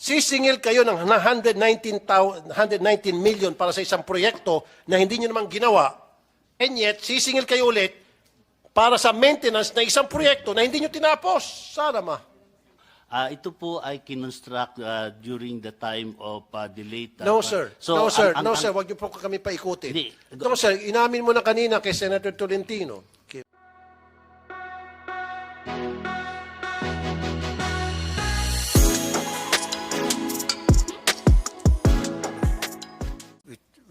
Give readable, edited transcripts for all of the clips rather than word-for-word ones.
Sisingil kayo ng 119 million para sa isang proyekto na hindi nyo naman ginawa, and yet, sisingil kayo ulit para sa maintenance na isang proyekto na hindi nyo tinapos. Sana ma. Ito po ay kinonstruct during the time of the late... No, sir. So, no, sir. Huwag niyo po kami paikutin. Hindi. No, sir. Inamin mo na kanina kay Senator Tolentino. Okay.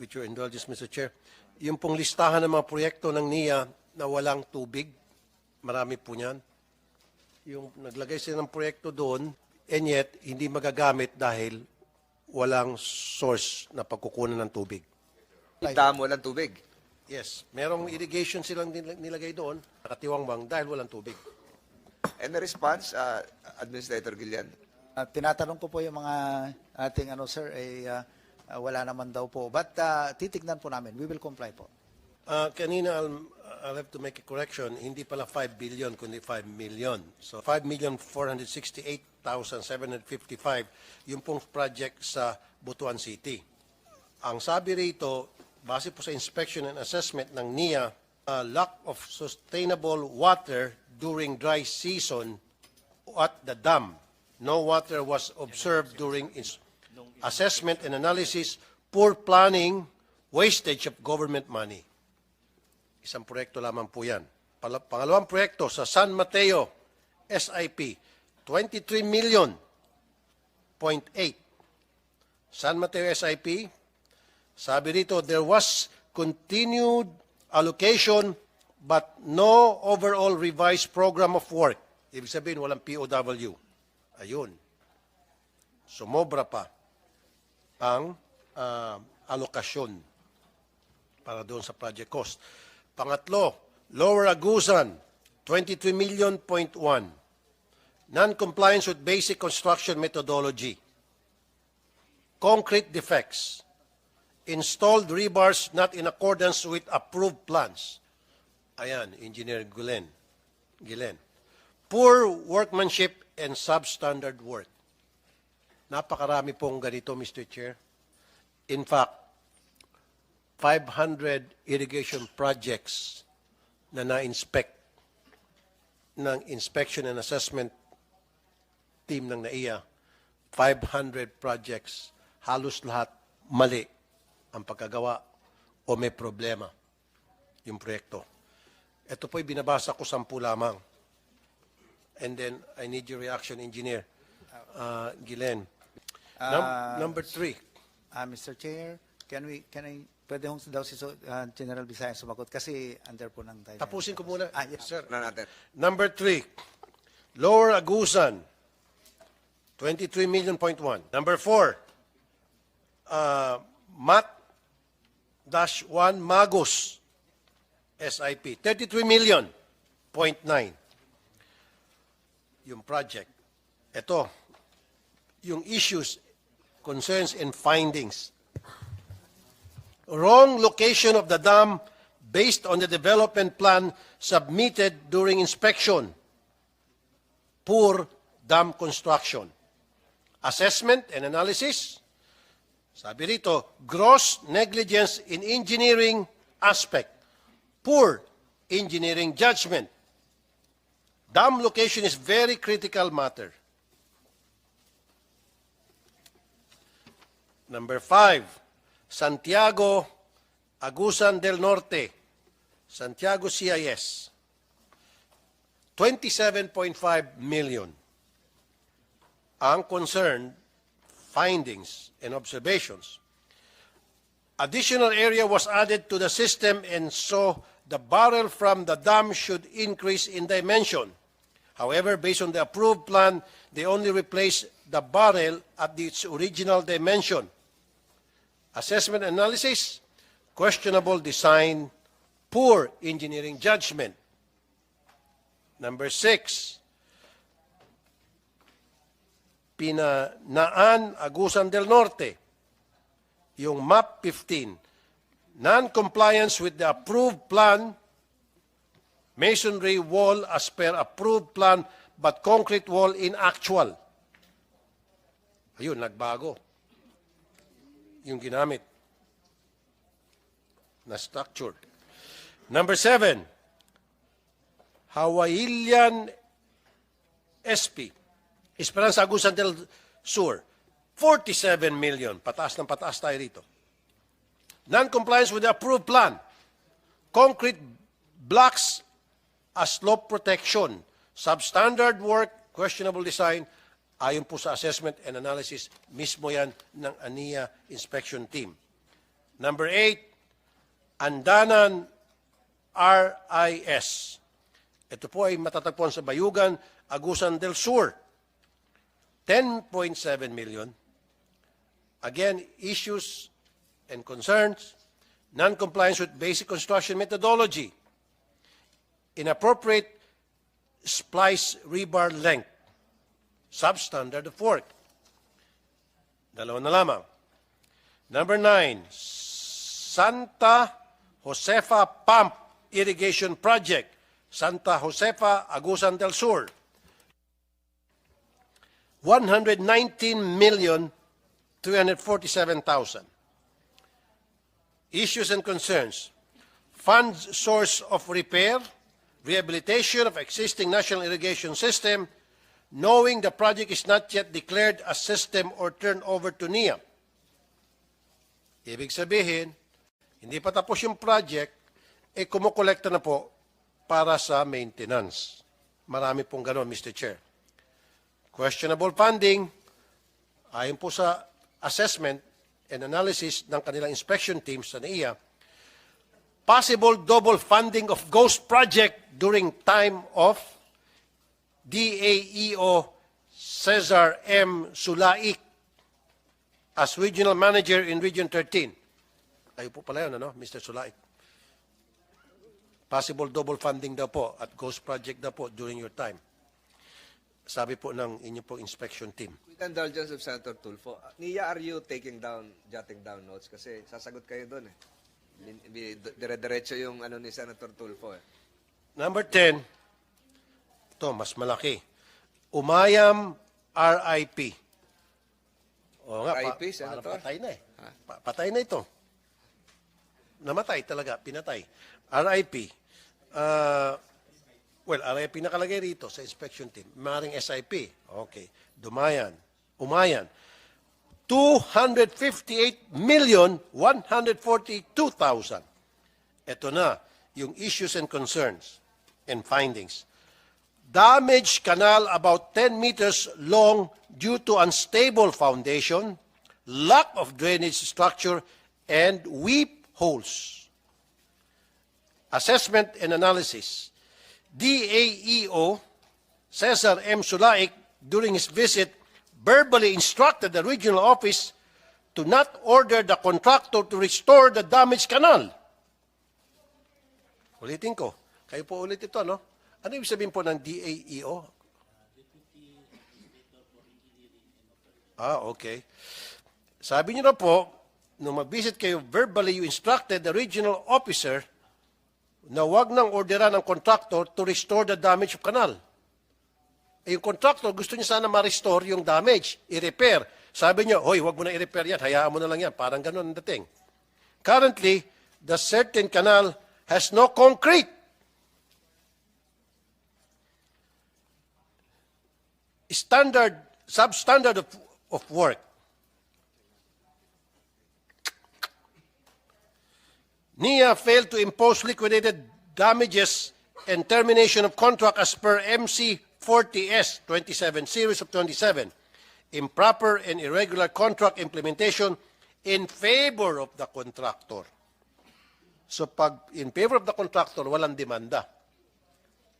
With your indulgence, Mr. Chair, yung pong listahan ng mga proyekto ng NIA na walang tubig, marami po niyan. Yung naglagay sila ng proyekto doon, and yet, hindi magagamit dahil walang source na pagkukunan ng tubig. Damo ng tubig. Yes, merong irrigation silang nilagay doon, nakatiwangwang dahil walang tubig. And the response, Administrator Gillian? Tinatanong ko po yung mga ating sir, wala naman daw po. But titignan po namin. We will comply po. Kanina, I'll have to make a correction. Hindi pala 5 billion, kundi 5 million. So, 5,468,755 yung pong project sa Butuan City. Ang sabi rito, base po sa inspection and assessment ng NIA, lack of sustainable water during dry season at the dam. No water was observed during assessment and analysis, poor planning, wastage of government money. Isang proyekto lamang po yan. Pangalawang proyekto sa San Mateo, SIP, 23 million, 0.8. San Mateo SIP, sabi rito, there was continued allocation but no overall revised program of work. Ibig sabihin, walang POW. Ayun. Sumobra pa ang alokasyon para doon sa project cost. Pangatlo, Lower Agusan, 23 million, 0.1. Non-compliance with basic construction methodology. Concrete defects. Installed rebars not in accordance with approved plans. Ayan, Engineer Gulen. Poor workmanship and substandard work. Napakarami pong ganito, Mr. Chair. In fact, 500 irrigation projects na na-inspect ng Inspection and Assessment team ng NAIA, 500 projects, halos lahat mali ang pagkagawa o may problema yung proyekto. Ito po'y binabasa ko 10 lamang. And then, I need your reaction, Engineer Gilen. Number 3. Mr. Chair, pwede hong daw si General Visayas sumagot kasi under po ng time. Tapusin ko muna. Yes. Sir. Na natin. Number 3, Lower Agusan, 23 million, 0.1. Number 4, MAT-1 Magos, SIP, 33 million, 0.9. Yung project. Ito, yung issues, concerns, and findings. Wrong location of the dam based on the development plan submitted during inspection. Poor dam construction. Assessment and analysis. Sabi rito, gross negligence in engineering aspect. Poor engineering judgment. Dam location is very critical matter. Number 5, Santiago Agusan del Norte, Santiago CIS, 27.5 million. Ang concerned findings and observations. Additional area was added to the system and so the barrel from the dam should increase in dimension. However, based on the approved plan, they only replace the barrel at its original dimension. Assessment analysis, questionable design, poor engineering judgment. Number 6, Pinanaan, Agusan del Norte, yung MAP 15, non-compliance with the approved plan, masonry wall as per approved plan, but concrete wall in actual. Ayun, nagbago yung ginamit na structure. Number 7, Hawaiian SP, Esperanza Agusan del Sur, 47 million. Pataas ng pataas tayo rito. Non-compliance with the approved plan. Concrete blocks as slope protection. Substandard work, questionable design. Ayon po sa assessment and analysis, mismo yan ng ANIA inspection team. Number 8, Andanan RIS. Ito po ay matatagpuan sa Bayugan, Agusan del Sur. 10.7 million. Again, issues and concerns, non-compliance with basic construction methodology, inappropriate splice rebar length, substandard of work. Dalawa na lamang. Number 9, Santa Josefa Pump Irrigation Project, Santa Josefa, Agusan del Sur. 119,347,000. Issues and concerns. Funds source of repair, rehabilitation of existing national irrigation system, knowing the project is not yet declared a system or turned over to NIA. Ibig sabihin, hindi pa tapos yung project, kumukolekta na po para sa maintenance. Marami pong gano'n, Mr. Chair. Questionable funding, ayon po sa assessment and analysis ng kanilang inspection teams sa NIA, possible double funding of ghost project during time of DAEO Cesar M. Sulaik as Regional Manager in Region 13. Kayo po pala yun, ano, Mr. Sulaik? Possible double funding daw po at ghost project daw po during your time. Sabi po ng inyo pong inspection team. With indulgence of Senator Tulfo, Nia, are you jotting down notes? Kasi sasagot kayo doon eh. Dire-diretso yung ano ni Senator Tulfo eh. Number 10, ito, mas malaki. Umayam RIP. O nga, RIP, Senator? parang patay na eh. Patay na ito. Namatay talaga, pinatay. RIP. Well, RIP nakalagay rito sa inspection team. Maring SIP. Okay. Umayan. 258,142,000. Ito na, yung issues and concerns and findings. Damaged canal about 10 meters long due to unstable foundation, lack of drainage structure, and weep holes. Assessment and analysis. DAEO Cesar M. Sulaik, during his visit, verbally instructed the regional office to not order the contractor to restore the damaged canal. Ulitin ko. Kayo po ulit ito, no? Ano ibig sabihin po ng DAEO? Okay. Sabi niyo na po, nung mag-visit kayo, verbally you instructed the regional officer na wag nang orderan ng contractor to restore the damaged canal. Yung contractor, gusto niya sana ma-restore yung damage, i-repair. Sabi niya, hoy, wag mo na i-repair yan, hayaan mo na lang yan. Parang ganun ang dating. Currently, the certain canal has no concrete. Substandard of work. NIA failed to impose liquidated damages and termination of contract as per MC 40S 27, series of 27. Improper and irregular contract implementation in favor of the contractor. So pag in favor of the contractor, walang demanda.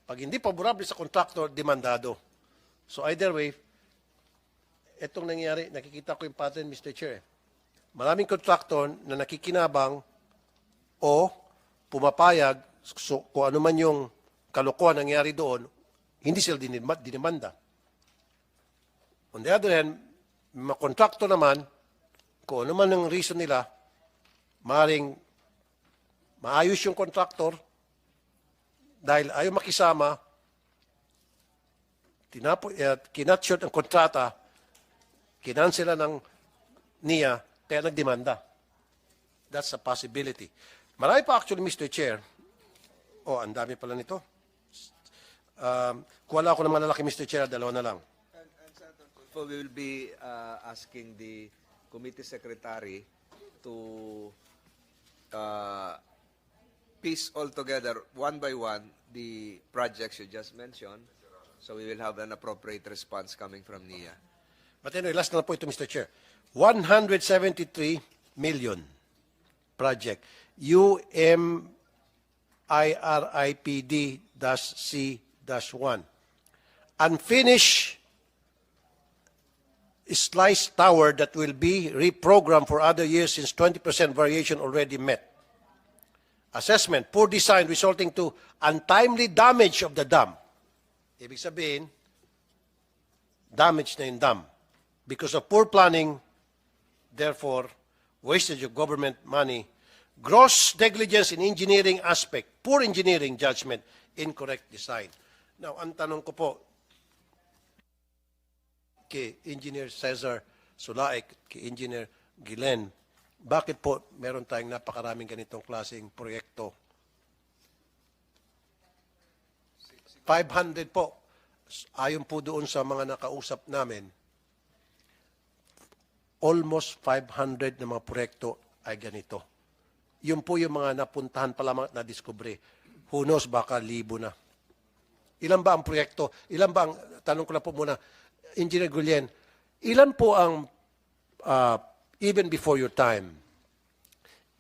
Pag hindi favorable sa contractor, demandado. So either way, etong nangyayari, nakikita ko yung pattern, Mr. Chair. Maraming contractor na nakikinabang o pumapayag so, kung ano man yung kalokohan nangyari doon, hindi sila dinimanda. On the other hand, mga kontrakto naman, kung ano man ang reason nila, maaaring maayos yung kontraktor dahil ayaw makisama, kinat-short ang kontrata, kinansela ng NIA, kaya nagdemanda. That's a possibility. Marami pa actually, Mr. Chair. Oh, ang dami pala nito. Kung wala ako ng malalaki, Mr. Chair, dalawa na lang. So we will be asking the committee secretary to piece all together one by one the projects you just mentioned. So we will have an appropriate response coming from NIA. But anyway, last na po ito, Mr. Chair. 173 million project. UMIRIPD-C-1. Unfinished slice tower that will be reprogrammed for other years since 20% variation already met. Assessment, poor design resulting to untimely damage of the dam. Ibig sabihin, damage na yung dam. Because of poor planning, therefore, wastage of government money, gross negligence in engineering aspect, poor engineering judgment, incorrect design. Now, ang tanong ko po kay Engineer Cesar Sulaik, kay Engineer Gilen, bakit po meron tayong napakaraming ganitong klaseng proyekto? 500 po. Ayon po doon sa mga nakausap namin, almost 500 na mga proyekto ay ganito. Yun po yung mga napuntahan pa lamang at na-discovery. Who knows, baka 1,000 na. Ilan ba ang proyekto? Ilan ba ang, tanong ko na po muna, Engineer Guillen, ilan po ang, even before your time,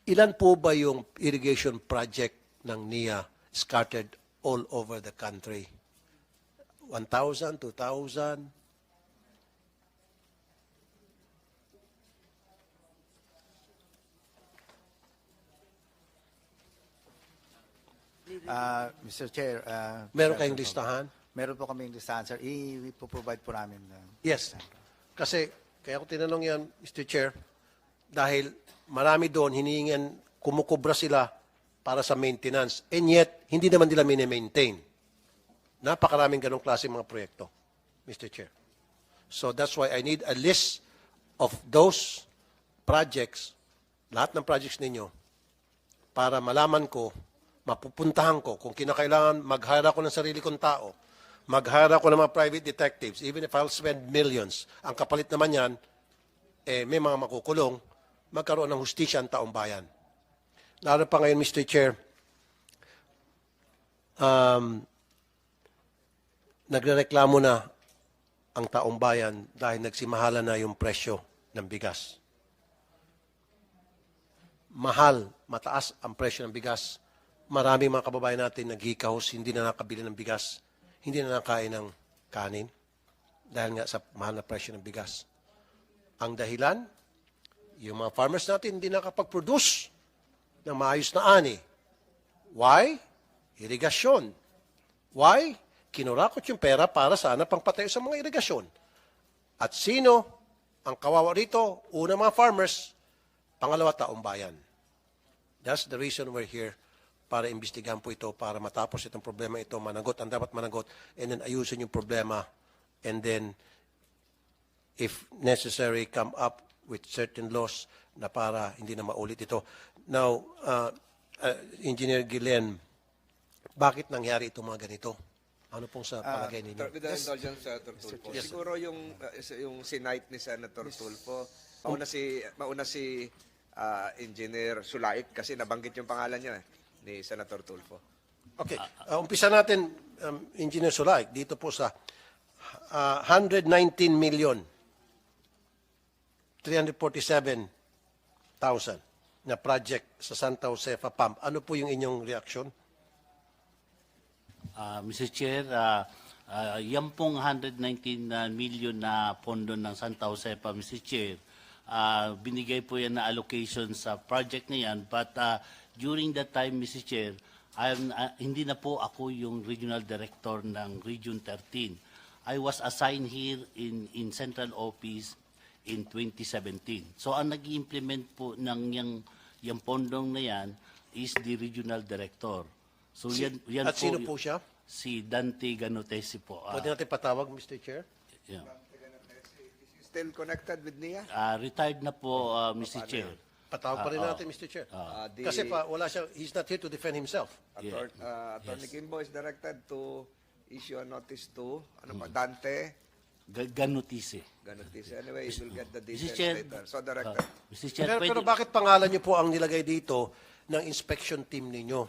ilan po ba yung irrigation project ng NIA scattered all over the country? 1,000, 2,000? Mr. Chair, Meron kayong listahan? meron po kaming listahan, sir. I-provide po namin. Yes. Kasi, kaya ko tinanong yan, Mr. Chair, dahil marami doon, hinihingan, kumukubra sila para sa maintenance. And yet, hindi naman nila mini-maintain. Napakaraming ganong klase mga proyekto, Mr. Chair. So that's why I need a list of those projects, lahat ng projects ninyo, para malaman ko, mapupuntahan ko, kung kinakailangan, mag-hire ako ng sarili kong tao, mag-hire ako ng mga private detectives, even if I'll spend millions. Ang kapalit naman yan, may mga makukulong, magkaroon ng hustisya ang taong bayan. Lalo pa ngayon, Mr. Chair, nagrereklamo na ang taong bayan dahil nagsimahala na yung presyo ng bigas. Mahal, mataas ang presyo ng bigas. Maraming mga kababayan natin naghikahos, hindi na nakabili ng bigas, hindi na nakain ng kanin dahil nga sa mahal na presyo ng bigas. Ang dahilan, yung mga farmers natin hindi nakapag-produce ng maayos na ani. Why? Irigasyon. Why? Kinurakot yung pera para sana pangpatayo sa mga irigasyon. At sino ang kawawa rito? Una, mga farmers. Pangalawa, taong bayan. That's the reason we're here, para imbestigahan po ito, para matapos itong problema ito, managot ang dapat managot, and then ayusin yung problema, and then, if necessary, come up with certain laws na para hindi na maulit ito. Now, Engineer Guillen, bakit nangyari itong mga ganito? Ano pong sa palagay ninyo? With the indulgence, Senator Tulfo. Yes, sir. Siguro yung sinight ni Senator Tulfo, mauna si Engineer Sulaik kasi nabanggit yung pangalan niya ni Senator Tulfo. Okay. Umpisa natin, Engineer Sulaik, dito po sa 119 million 347,000 na project sa Santa Josefa Pump. Ano po yung inyong reaksyon? Mr. Chair, yan pong 119 million na pondo ng Santa Josepa, Mr. Chair, binigay po yan na allocation sa project na yan. But during that time, Mr. Chair, hindi na po ako yung regional director ng Region 13. I was assigned here in Central Office in 2017. So ang nag-implement po ng yung pondong na yan is the regional director. So yan At sino po siya? Si Dante Ganotesi po. Pwede natin patawag, Mr. Chair? Yeah. still connected with NIA? Retired na po, Mr. Chair. Patawag pa rin natin, Mr. Chair. Kasi pa, wala siya, he's not here to defend himself. Attorney Kimbo is directed to issue a notice to, Dante Ganutise. Ganutis. Anyway, you will get the Mr. details Chair, later. So, directed. Mr. Chair, Pero bakit pangalan niyo po ang nilagay dito ng inspection team ninyo?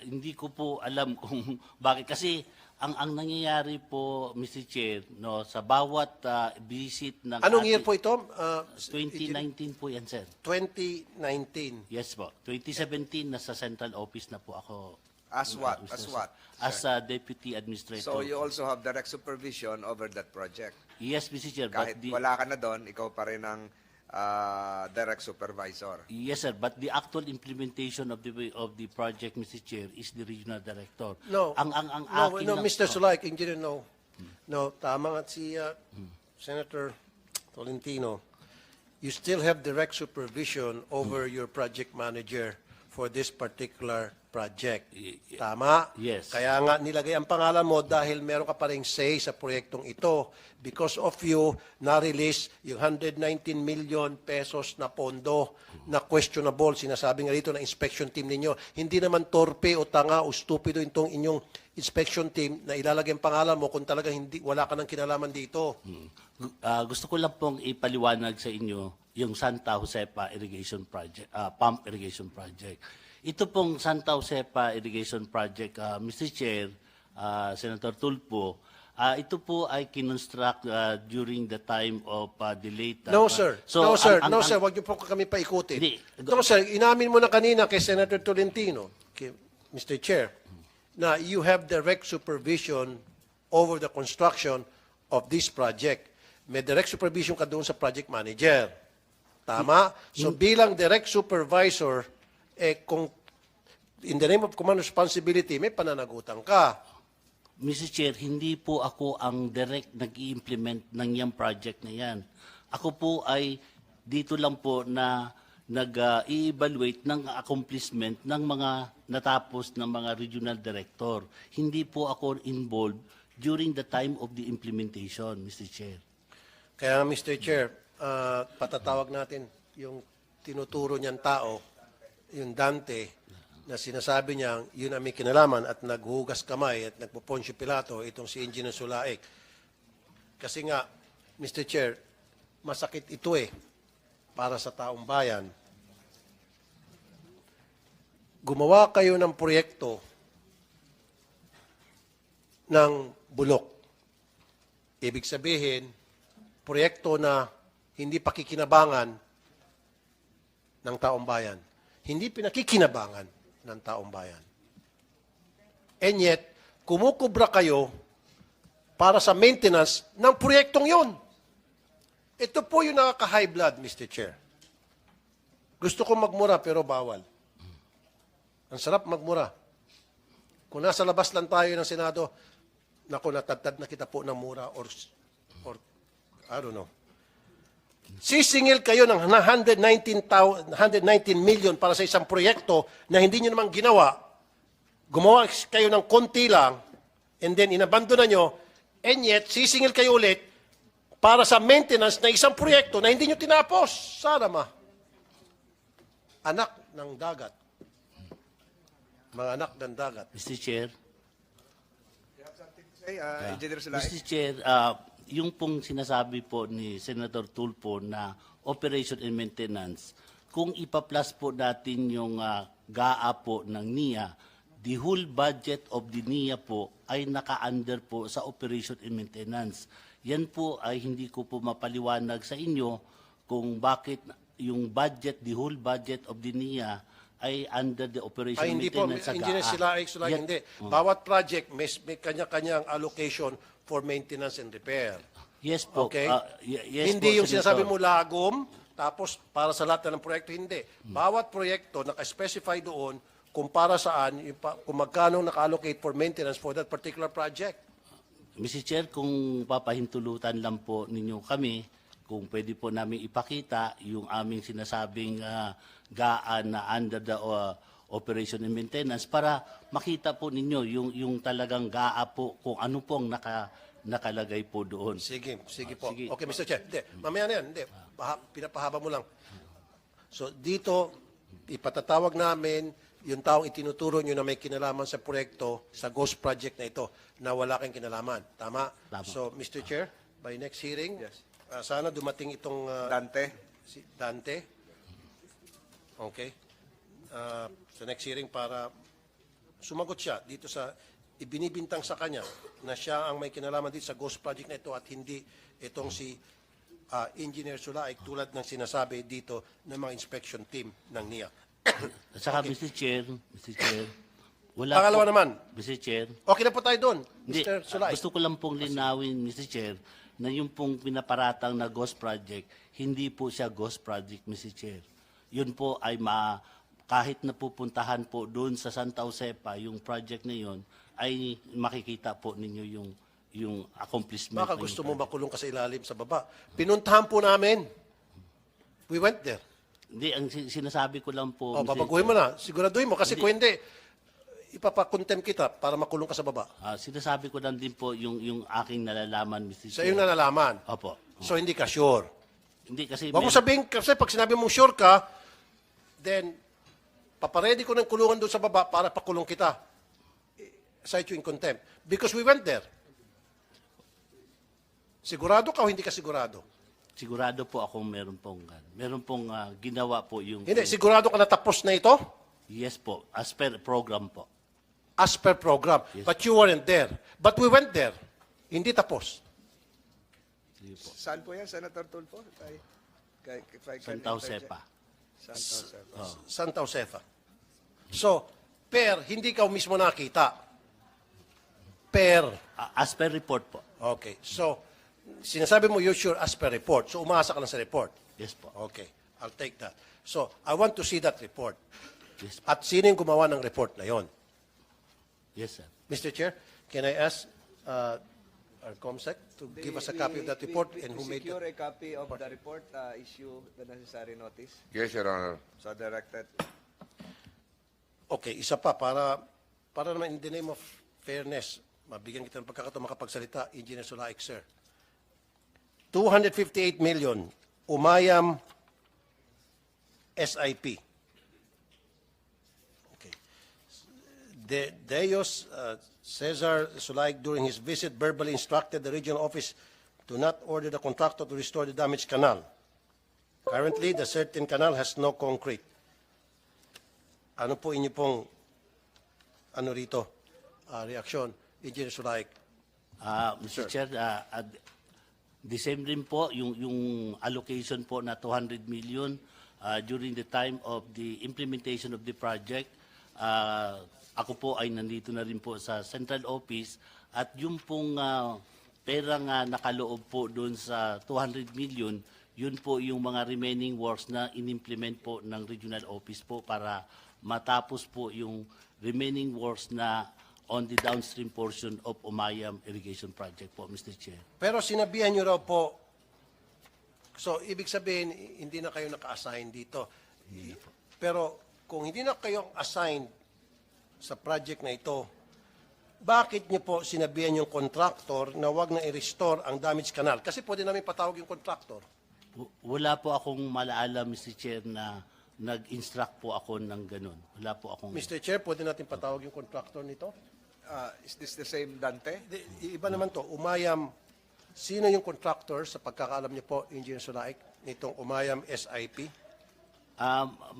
Hindi ko po alam kung bakit. Kasi ang nangyayari po, Mr. Chair, no, sa bawat visit ng Anong year po ito? 2019 po yan, sir. 2019. Yes po. 2017, nasa central office na po ako. As what? As what? As Deputy Administrator. So, you also have direct supervision over that project. Yes, Mr. Chair. Kahit wala ka na doon, ikaw pa rin ang direct supervisor. Yes, sir. But the actual implementation of the project, Mr. Chair, is the regional director. No, ang akin no, lang- Mr. Sulaik, engineer, no. No, tama nga si Senator Tolentino. You still have direct supervision over your project manager for this particular project. Tama? Yes. Kaya nga nilagay ang pangalan mo dahil meron ka pa ring say sa proyektong ito. Because of you, na-release yung 119 million pesos na pondo na questionable. Sinasabi nga rito ng inspection team ninyo. Hindi naman torpe o tanga o stupido itong inyong inspection team na ilalagay ang pangalan mo kung talaga wala ka ng kinalaman dito. Gusto ko lang pong ipaliwanag sa inyo yung Santa Josepa Irrigation Project, Pump Irrigation Project. Ito pong Santa Josepa Irrigation Project, Mr. Chair, Senator Tulfo, ito po ay kinonstruct during the time of the late... No, sir. So, No, sir. No, sir. Huwag niyo po kami paikutin. Hindi. No, sir. Inamin mo na kanina kay Senator Tolentino, kay Mr. Chair, na you have direct supervision over the construction of this project. May direct supervision ka doon sa project manager. Tama? So bilang direct supervisor, kung in the name of command responsibility, may pananagutan ka. Mr. Chair, hindi po ako ang direct nag-i-implement ng yung project na yan. Ako po ay dito lang po na nag-i-evaluate ng accomplishment ng mga natapos ng mga regional director. Hindi po ako involved during the time of the implementation, Mr. Chair. Kaya Mr. Chair, patatawag natin yung tinuturo niyang tao, yung Dante, na sinasabi niya, yun ang may kinalaman at naghugas kamay at nagpo-Poncio Pilato, itong si Engineer Sulaik. Kasi nga, Mr. Chair, masakit ito para sa taong bayan. Gumawa kayo ng proyekto ng bulok. Ibig sabihin, proyekto na hindi pakikinabangan ng taong bayan. Hindi pinakikinabangan ng taong bayan. And yet, kumukubra kayo para sa maintenance ng proyektong yon. Ito po yung nakaka-high blood, Mr. Chair. Gusto ko magmura pero bawal. Ang sarap magmura. Kung nasa labas lang tayo ng Senado, naku, natagtad na kita po ng mura or I don't know. Sisingil kayo ng 119 million para sa isang proyekto na hindi nyo naman ginawa. Gumawa kayo ng konti lang and then inabandona nyo and yet sisingil kayo ulit para sa maintenance na isang proyekto na hindi nyo tinapos. Sana ma. Anak ng dagat. Mga anak ng dagat. Mr. Chair, Say, Engineer Sulaik. Mr. Chair, yung pong sinasabi po ni Senator Tulfo na operation and maintenance, kung ipa-plus po natin yung GAA po ng NIA, the whole budget of the NIA po ay naka-under po sa operation and maintenance. Yan po ay hindi ko po mapaliwanag sa inyo kung bakit yung budget, the whole budget of the NIA ay under the operation Ay, and hindi po. maintenance sa Engineer GAA. Sulaik, Yan- hindi. Bawat project may kanya-kanyang allocation for maintenance and repair. Yes po. Okay? Yes Hindi po, yung sinasabi Senator. mo lagom, tapos para sa lahat ng proyekto, hindi. Bawat proyekto, naka-specify doon kung para saan, kung magkano naka-allocate for maintenance for that particular project. Mr. Chair, kung papahintulutan lang po ninyo kami, kung pwede po namin ipakita yung aming sinasabing GAA na under the operation and maintenance para makita po ninyo yung talagang GAA po kung ano pong nakalagay po doon. Sige po. sige. Okay, Mr. Chair. Hindi, mamaya na yan. Hindi, pinapahaba mo lang. So, dito, ipatatawag namin yung taong itinuturo nyo na may kinalaman sa proyekto, sa ghost project na ito, na wala kang kinalaman. Tama? Tama. So, Mr. Chair, by next hearing, Yes. sana dumating itong Dante. si Dante. Okay. Sa next hearing para sumagot siya dito sa ibinibintang sa kanya na siya ang may kinalaman dito sa ghost project na ito at hindi itong si Engineer Sulaik tulad ng sinasabi dito ng mga inspection team ng NIA. At saka, Mr. Chair, wala Pangalawa po, naman. Mr. Chair, Okay na po tayo doon, hindi, Mr. Sulaik. gusto ko lang pong linawin, Mr. Chair, na yung pong pinaparatang na ghost project, hindi po siya ghost project, Mr. Chair. Yun po ay kahit na pupuntahan po doon sa Santa Josepa, yung project na yun, ay makikita po ninyo yung accomplishment. Baka ng gusto yung mo makulong ka sa ilalim sa baba. Pinuntahan po namin. We went there. Hindi, ang sinasabi ko lang po, O, Mr. babaguhin mo na. Siguraduhin mo. Kasi kung hindi, ipapakontempt kita para makulong ka sa baba. Sinasabi ko lang din po yung aking nalalaman, Mr. Sa Chair. iyong nalalaman. Opo. So, hindi ka sure. Hindi kasi Huwag mo sabihin, kasi pag sinabi mong sure ka, then, paparedy ko ng kulungan doon sa baba para pakulong kita. Cite you in contempt. Because we went there. Sigurado ka o hindi ka sigurado? sigurado po akong meron pong ginawa po yung Hindi, sigurado ka na tapos na ito? yes po, as per program po. As per program. Yes. But you weren't there. But we went there. Hindi tapos. Sige po. Saan po yan, Senator Tulfo? If I can Santa interject. Josepa. Santa Josepa. Santa Josefa. So, hindi ka mismo nakita. As per report po. Okay. So, sinasabi mo you're sure as per report. So, umasa ka lang sa report. Yes po. Okay. I'll take that. So, I want to see that report. Yes, At sino yung gumawa ng report na yon? yes sir. Mr. Chair, can I ask our COMSEC to give us a copy of that report and who made secure it? a copy of the report, issue the necessary notice. Yes, Your Honor. So directed. Okay, isa pa para naman in the name of fairness, mabigyan kita ng pagkakataon makapagsalita, Engineer Sulaik, sir. 258 million, Umayam SIP. Okay. Deos Cesar Sulaik, during his visit, verbally instructed the regional office to not order the contractor to restore the damaged canal. Currently, the certain canal has no concrete. Ano po inyo pong reaksyon, Engineer Sulaik? Mr. Chair, the same rin po yung allocation po na 200 million during the time of the implementation of the project. Ako po ay nandito na rin po sa central office at yung pong perang nakaloob po doon sa 200 million, yun po yung mga remaining works na inimplement po ng regional office po para matapos po yung remaining works na on the downstream portion of Umayam Irrigation Project po, Mr. Chair. Pero sinabihan nyo raw po, so ibig sabihin, hindi na kayo naka-assign dito. Pero kung hindi na kayo assigned sa project na ito, bakit nyo po sinabihan yung contractor na wag na i-restore ang damaged canal? Kasi pwede namin patawag yung contractor. Wala po akong malaala, Mr. Chair, na nag-instruct po ako ng ganun. Wala po akong... Mr. Chair, pwede natin patawag yung contractor nito? Is this the same Dante? Iba naman to, Umayam, sino yung contractor sa pagkakaalam niyo po, Engineer Sulaik, nitong Umayam SIP?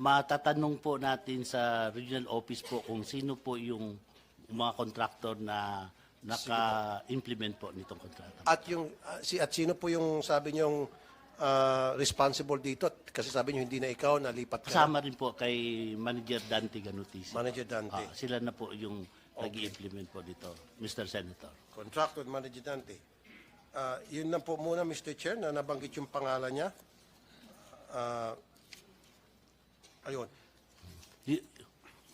Matatanong po natin sa regional office po kung sino po yung mga contractor na naka-implement po nitong kontrata. At sino po yung sabi niyong responsible dito? Kasi sabi niyo hindi na ikaw, nalipat ka. Kasama rin po kay Manager Dante Ganutisi. Manager Dante. Sila na po yung nag-i-implement po dito, Mr. Senator. Contractor Manager Dante. Yun na po muna, Mr. Chair, na nabanggit yung pangalan niya. Ayun.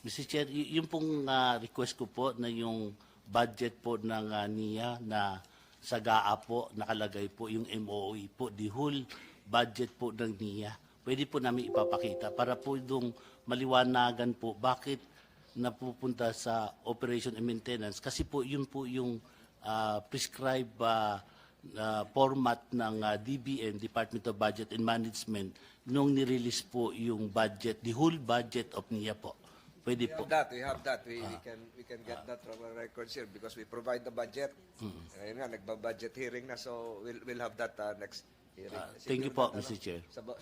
Mr. Chair, yung pong request ko po na yung budget po ng NIA na sa GAA po, nakalagay po yung MOE po, the whole budget po ng NIA. Pwede po namin ipapakita para po yung maliwanagan po bakit napupunta sa operation and maintenance. Kasi po yun po yung prescribed format ng DBM, Department of Budget and Management, nung nirelease po yung budget, the whole budget of NIA po. Pwede po. We have that. We can get that from our records here because we provide the budget. Ayun nga, nagba-budget hearing na, so we'll have that next hearing. Thank you po, Mr. Chair.